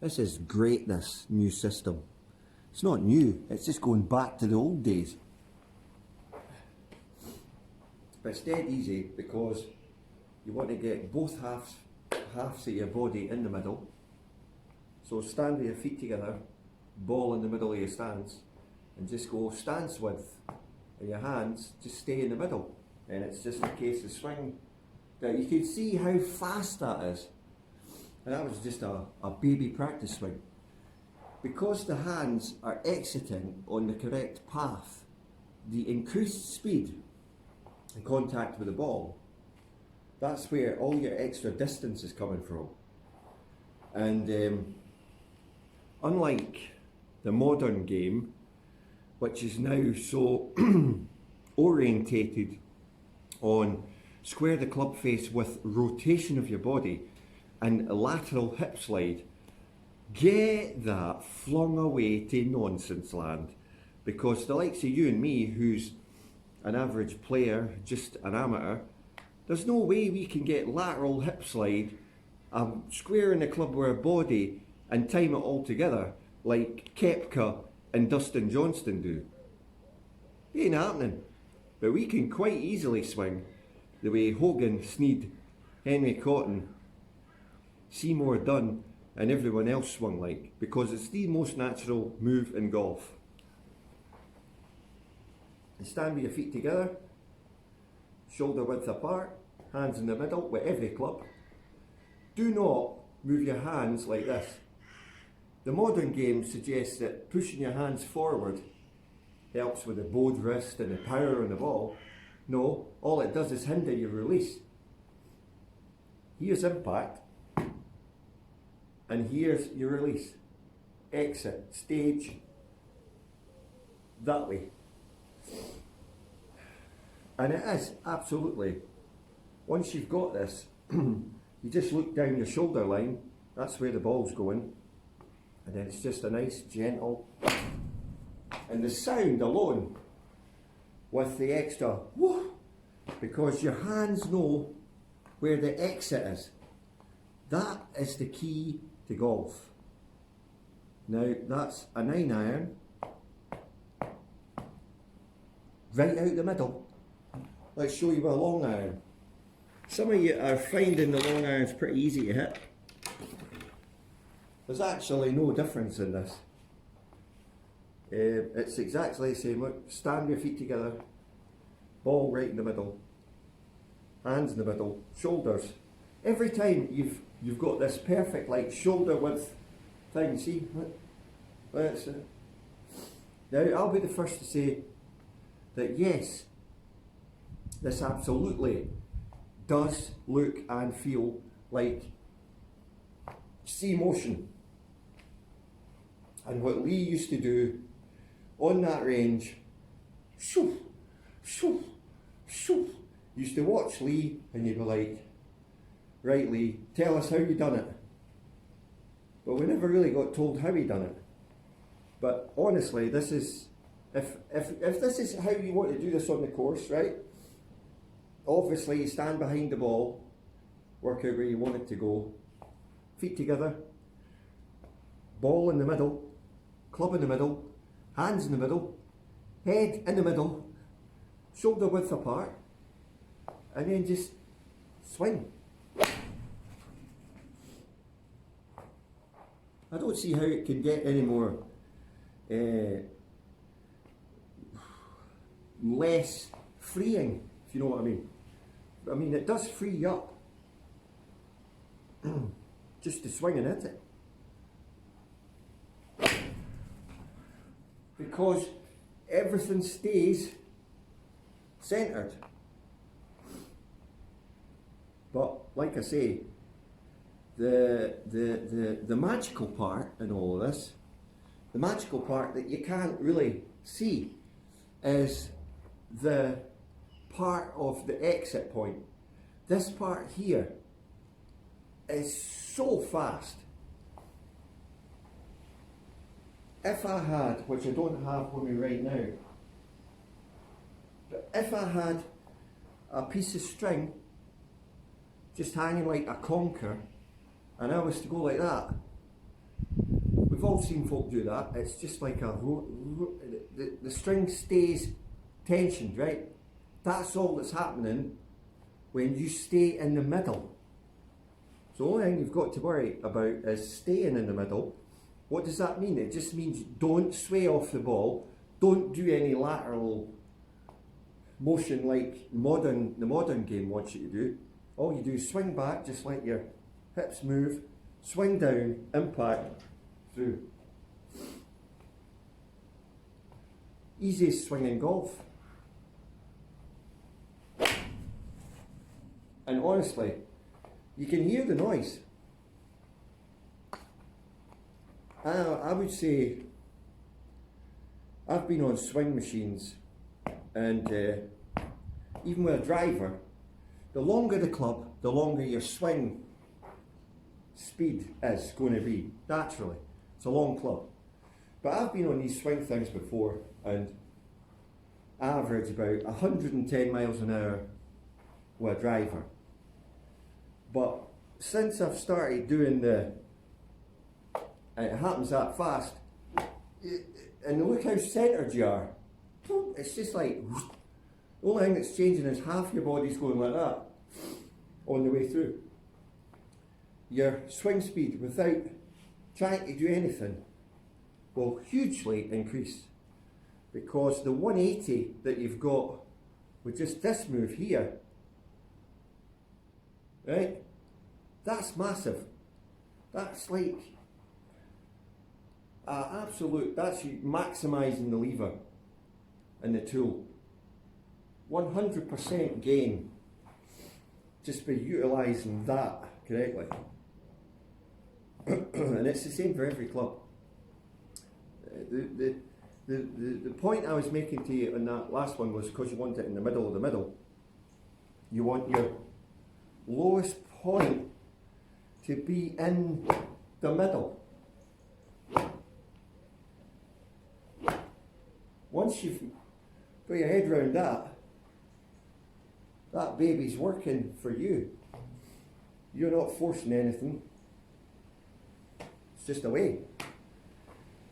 This is great, this new system. It's not new, it's just going back to the old days. But it's dead easy because you want to get both halves of your body in the middle. So stand with your feet together, ball in the middle of your stance, and just go stance width. And your hands just stay in the middle. And it's just a case of swing. Now you can see how fast that is. And that was just a baby practice swing. Because the hands are exiting on the correct path, the increased speed in contact with the ball, that's where all your extra distance is coming from. And unlike the modern game, which is now so orientated on square the club face with rotation of your body and lateral hip slide, get that flung away to nonsense land, because the likes of you and me, who's an average player, just an amateur, there's no way we can get lateral hip slide, square in the club with our body and time it all together like Koepka and Dustin Johnson do. It ain't happening. But we can quite easily swing the way Hogan, Snead, Henry Cotton, Seymour Dunn and everyone else swung like, because it's the most natural move in golf. And stand with your feet together, shoulder width apart, hands in the middle with every club. Do not move your hands like this. The modern game suggests that pushing your hands forward helps with the bowed wrist and the power on the ball. No, all it does is hinder your release. Here's impact, and here's your release. Exit, stage, that way. And it is, absolutely. Once you've got this, you just look down your shoulder line, that's where the ball's going, and then it's just a nice, gentle, and the sound alone, with the extra whoo, because your hands know where the exit is. That is the key to golf. Now that's a 9-iron, right out the middle. Let's show you a long iron. Some of you are finding the long irons pretty easy to hit. There's actually no difference in this. It's exactly the same. Look, stand your feet together, ball right in the middle, hands in the middle, shoulders. Every time you've got this perfect like shoulder width thing, see? That's it. Now I'll be the first to say that yes, this absolutely does look and feel like sea motion. And what Lee used to do on that range, shoo, shoo, shoo. Used to watch Lee and you'd be like, right Lee, tell us how you done it. But we never really got told how he done it. But honestly, this is, if this is how you want to do this on the course, right? Obviously you stand behind the ball, work out where you want it to go, feet together, ball in the middle, club in the middle, hands in the middle, head in the middle, shoulder width apart, and then just swing. I don't see how it can get any more less freeing, if you know what I mean. I mean, it does free you up just to swing and hit it, because everything stays centered. But like I say, the magical part in all of this, the magical part that you can't really see, is the part of the exit point. This part here is so fast. If I had, which I don't have with me right now, but if I had a piece of string just hanging like a conker, and I was to go like that, we've all seen folk do that. It's just like the string stays tensioned, right? That's all that's happening when you stay in the middle. So the only thing you've got to worry about is staying in the middle. What does that mean? It just means don't sway off the ball, don't do any lateral motion like the modern game wants you to do. All you do is swing back, just like your hips move, swing down, impact, through. Easiest swing in golf. And honestly, you can hear the noise. I would say I've been on swing machines, and even with a driver, the longer the club, the longer your swing speed is going to be, naturally. It's a long club. But I've been on these swing things before and average about 110 miles an hour with a driver. But since I've started doing and it happens that fast, and look how centred you are. It's just like, the only thing that's changing is half your body's going like that on the way through. Your swing speed, without trying to do anything, will hugely increase, because the 180 that you've got with just this move here, right, that's massive. That's like absolute, that's you maximising the lever and the tool. 100% gain just by utilising that correctly. And it's the same for every club. The point I was making to you on that last one was because you want it in the middle of the middle. You want your lowest point to be in the middle. Once you've got your head around that baby's working for you. You're not forcing anything. It's just a way.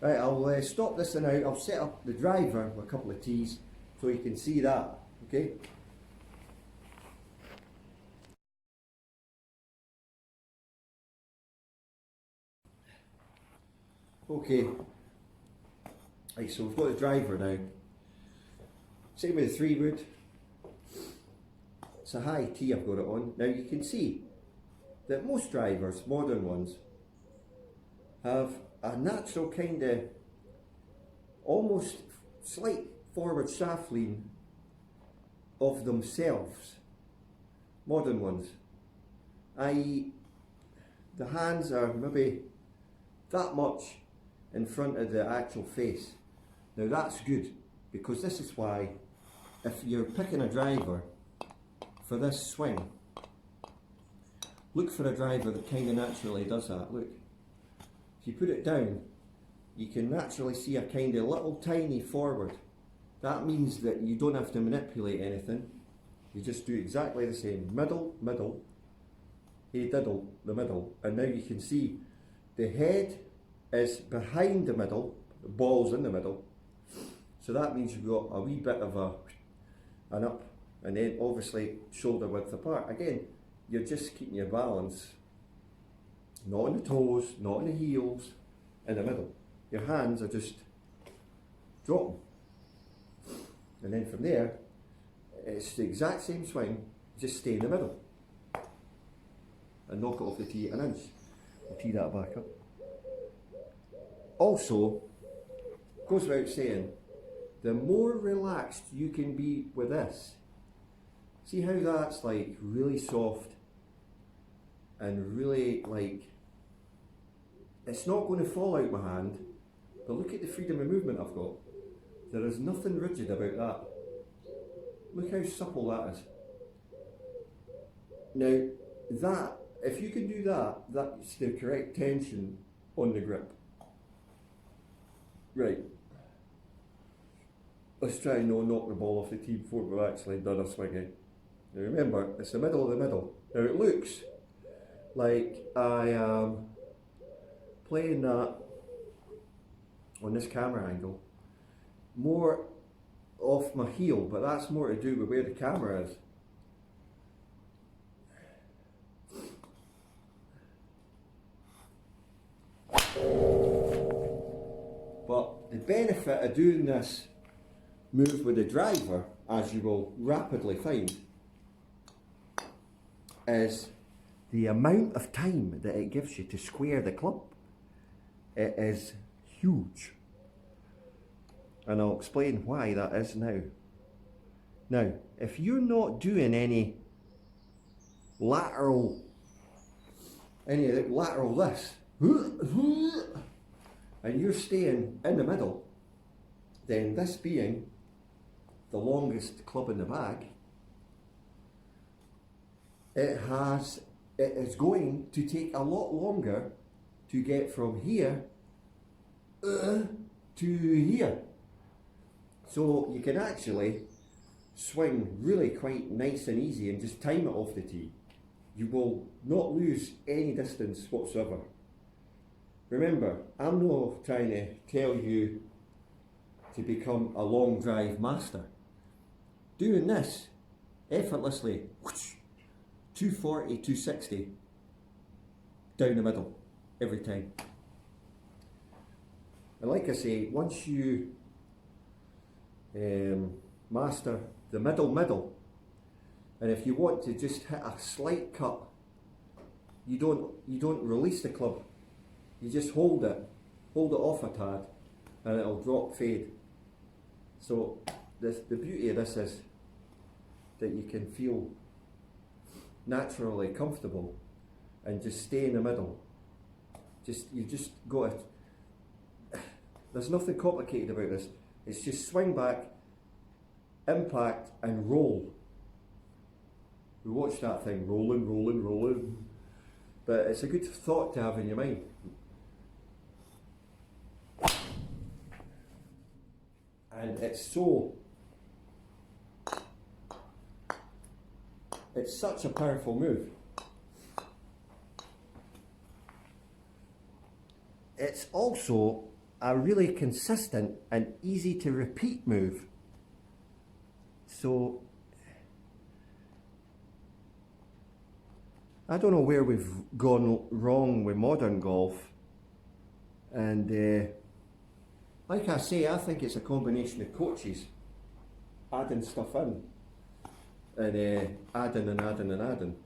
Right, I'll stop this and out. I'll set up the driver with a couple of tees so you can see that. Okay. Okay. Right, so we've got the driver now. Same with the 3-wood. It's a high tee I've got it on. Now you can see that most drivers, modern ones, have a natural kind of almost slight forward shaft lean of themselves. Modern ones. I.e., the hands are maybe that much in front of the actual face. Now that's good, because this is why if you're picking a driver for this swing, look for a driver that kind of naturally does that. Look, if you put it down, you can naturally see a kind of little tiny forward. That means that you don't have to manipulate anything. You just do exactly the same. Middle, middle, hey diddle, the middle. And now you can see the head is behind the middle, the ball's in the middle. So that means you've got a wee bit of an up, and then obviously shoulder width apart. Again, you're just keeping your balance, not on the toes, not on the heels, in the middle. Your hands are just dropping. And then from there, it's the exact same swing, just stay in the middle. And knock it off the tee an inch. I'll tee that back up. Also, goes without saying, the more relaxed you can be with this, see how that's like really soft and really like, it's not going to fall out my hand, but look at the freedom of movement I've got. There is nothing rigid about that. Look how supple that is. Now, that, if you can do that, that's the correct tension on the grip. Right. Let's try and not knock the ball off the tee before we've actually done a swing. Now remember, it's the middle of the middle. Now it looks like I am playing that on this camera angle, more off my heel, but that's more to do with where the camera is. But the benefit of doing this move with the driver, as you will rapidly find, is the amount of time that it gives you to square the club. It is huge. And I'll explain why that is now. Now, if you're not doing any lateral this, and you're staying in the middle, then this being the longest club in the bag, it is going to take a lot longer to get from here to here. So you can actually swing really quite nice and easy and just time it off the tee. You will not lose any distance whatsoever. Remember, I'm not trying to tell you to become a long drive master. Doing this effortlessly, 240, 260 down the middle every time. And like I say, once you master the middle, and if you want to just hit a slight cut, you don't release the club. You just hold it off a tad, and it'll drop fade. So the beauty of this is that you can feel naturally comfortable and just stay in the middle. You just got to. There's nothing complicated about this. It's just swing back, impact, and roll. We watch that thing rolling. But it's a good thought to have in your mind. And it's such a powerful move. It's also a really consistent and easy to repeat move. So I don't know where we've gone wrong with modern golf, and like I say, I think it's a combination of coaches adding stuff in, and adding,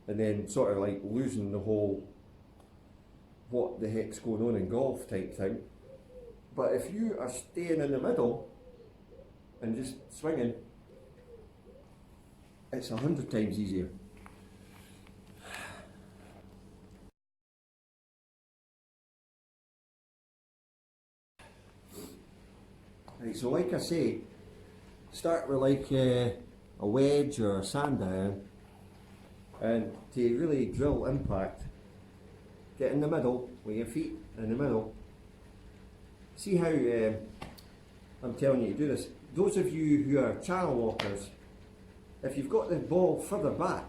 and then sort of like losing the whole what the heck's going on in golf type thing. But if you are staying in the middle and just swinging, it's 100 times easier. Right, so like I say, start with like a wedge or a sand iron, and to really drill impact, get in the middle with your feet in the middle. See how I'm telling you to do this. Those of you who are channel walkers, if you've got the ball further back,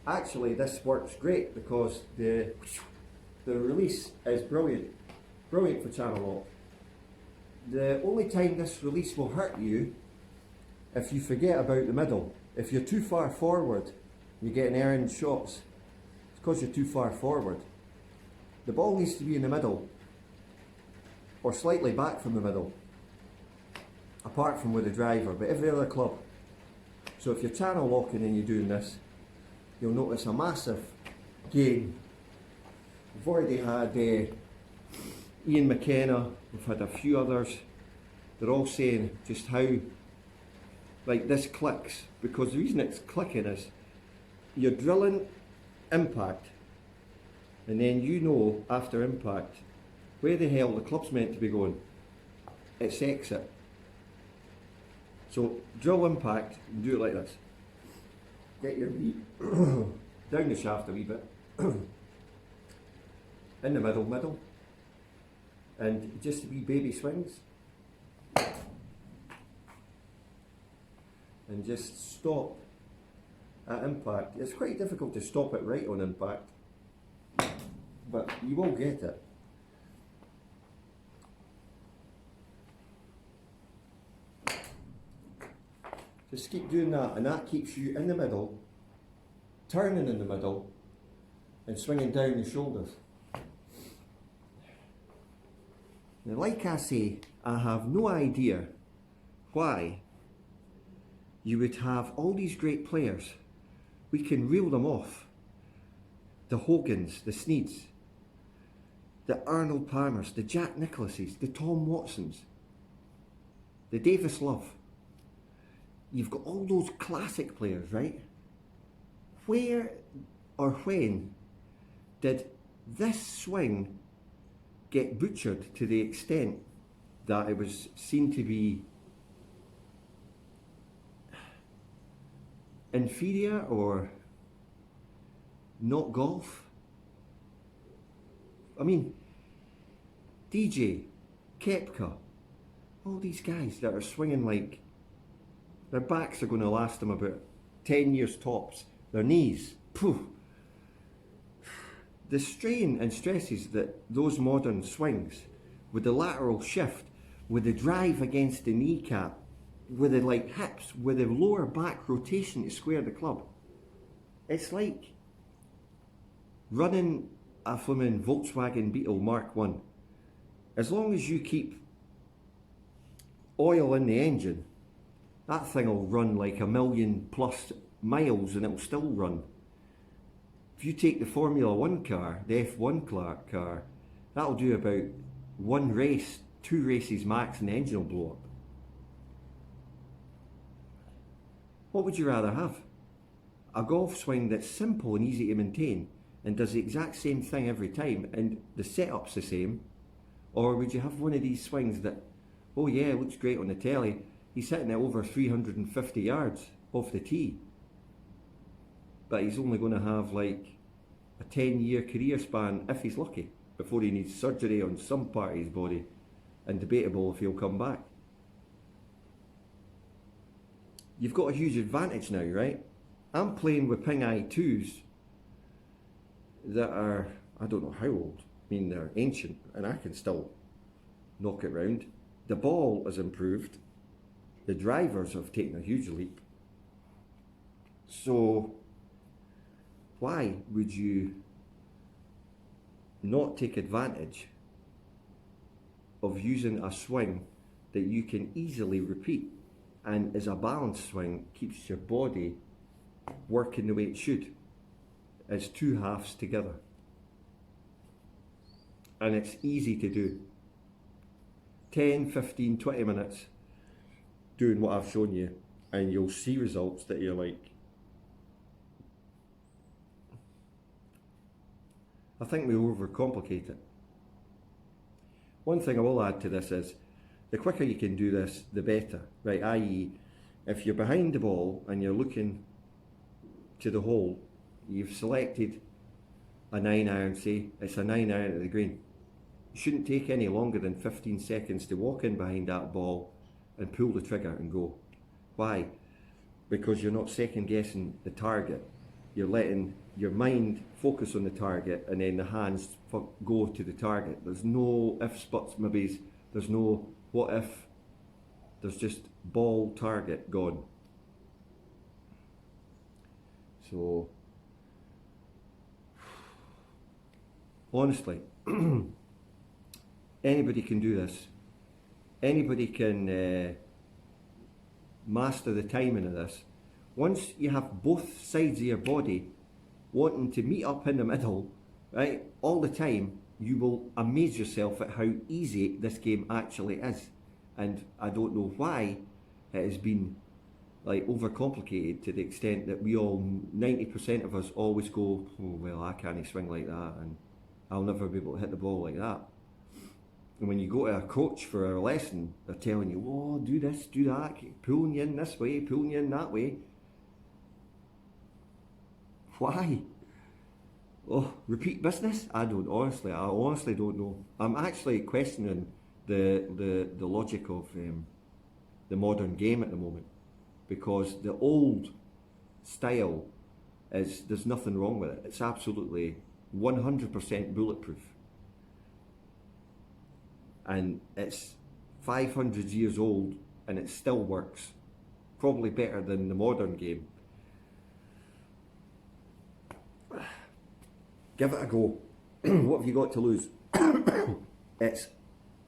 actually this works great because the release is brilliant for channel walk. The only time this release will hurt you if you forget about the middle. If you're too far forward, you're getting errant shots. It's because you're too far forward. The ball needs to be in the middle, or slightly back from the middle, apart from with the driver, but every other club. So if you're channel walking and you're doing this, you'll notice a massive gain. We've already had Ian McKenna, we've had a few others. They're all saying just how like this clicks, because the reason it's clicking is you're drilling impact, and then you know after impact where the hell the club's meant to be going. It's exit. So drill impact and do it like this. Get your feet down the shaft a wee bit, in the middle, and just wee baby swings, and just stop at impact. It's quite difficult to stop it right on impact, but you will get it. Just keep doing that, and that keeps you in the middle, turning in the middle, and swinging down the shoulders. Now, like I say, I have no idea why you would have all these great players. We can reel them off. The Hogans, the Sneeds, the Arnold Palmers, the Jack Nicklauses, the Tom Watsons, the Davis Love. You've got all those classic players, right? Where or when did this swing get butchered to the extent that it was seen to be inferior or not golf? I mean, DJ, Koepka, all these guys that are swinging like their backs are going to last them about 10 years tops. Their knees, poof. The strain and stresses that those modern swings, with the lateral shift, with the drive against the kneecap, with the like hips, with the lower back rotation to square the club. It's like running a flimming Volkswagen Beetle Mark 1. As long as you keep oil in the engine, that thing will run like 1,000,000+ miles and it'll still run. If you take the Formula 1 car, the F1 car, that'll do about 1 race, 2 races max, and the engine will blow up. What would you rather have? A golf swing that's simple and easy to maintain and does the exact same thing every time and the setup's the same? Or would you have one of these swings that, oh yeah, it looks great on the telly, he's hitting it over 350 yards off the tee, but he's only going to have like a 10-year career span, if he's lucky, before he needs surgery on some part of his body, and debatable if he'll come back. You've got a huge advantage now, right? I'm playing with Ping Eye 2s that are, I don't know how old. I mean, they're ancient, and I can still knock it round. The ball has improved. The drivers have taken a huge leap. So why would you not take advantage of using a swing that you can easily repeat and is a balanced swing, keeps your body working the way it should, as two halves together? And it's easy to do. 10, 15, 20 minutes doing what I've shown you, and you'll see results that you're like, I think we overcomplicate it. One thing I will add to this is, the quicker you can do this, the better, right? I.e., if you're behind the ball and you're looking to the hole, you've selected a 9-iron, say, it's a 9-iron at the green. It shouldn't take any longer than 15 seconds to walk in behind that ball and pull the trigger and go. Why? Because you're not second guessing the target. You're letting your mind focus on the target and then the hands go to the target. There's no ifs, buts, maybes. There's no what if. There's just ball, target, gone. So, honestly, anybody can do this. Anybody can master the timing of this. Once you have both sides of your body wanting to meet up in the middle, right, all the time, you will amaze yourself at how easy this game actually is. And I don't know why it has been like overcomplicated to the extent that we all, 90% of us always go, oh well, I can't swing like that and I'll never be able to hit the ball like that. And when you go to a coach for a lesson, they're telling you, oh, do this, do that, pulling you in this way, pulling you in that way. Why? Oh, repeat business? I honestly don't know. I'm actually questioning the logic of the modern game at the moment, because the old style is, there's nothing wrong with it. It's absolutely 100% bulletproof. And it's 500 years old and it still works. probably better than the modern game. Give it a go. What have you got to lose? It's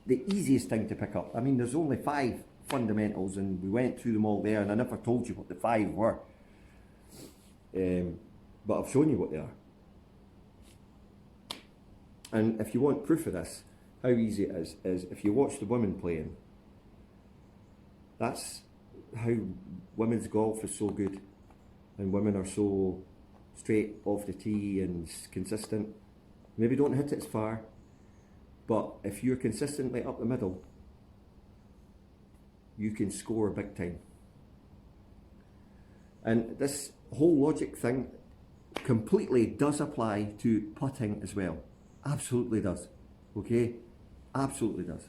the easiest thing to pick up. I mean, there's only 5 fundamentals, and we went through them all there, and I never told you what the 5 were. But I've shown you what they are. And if you want proof of this, how easy it is if you watch the women playing. That's how women's golf is so good, and women are so straight off the tee and consistent. Maybe don't hit it as far, but if you're consistently up the middle, you can score big time. And this whole logic thing completely does apply to putting as well. Absolutely does. Okay? Absolutely does.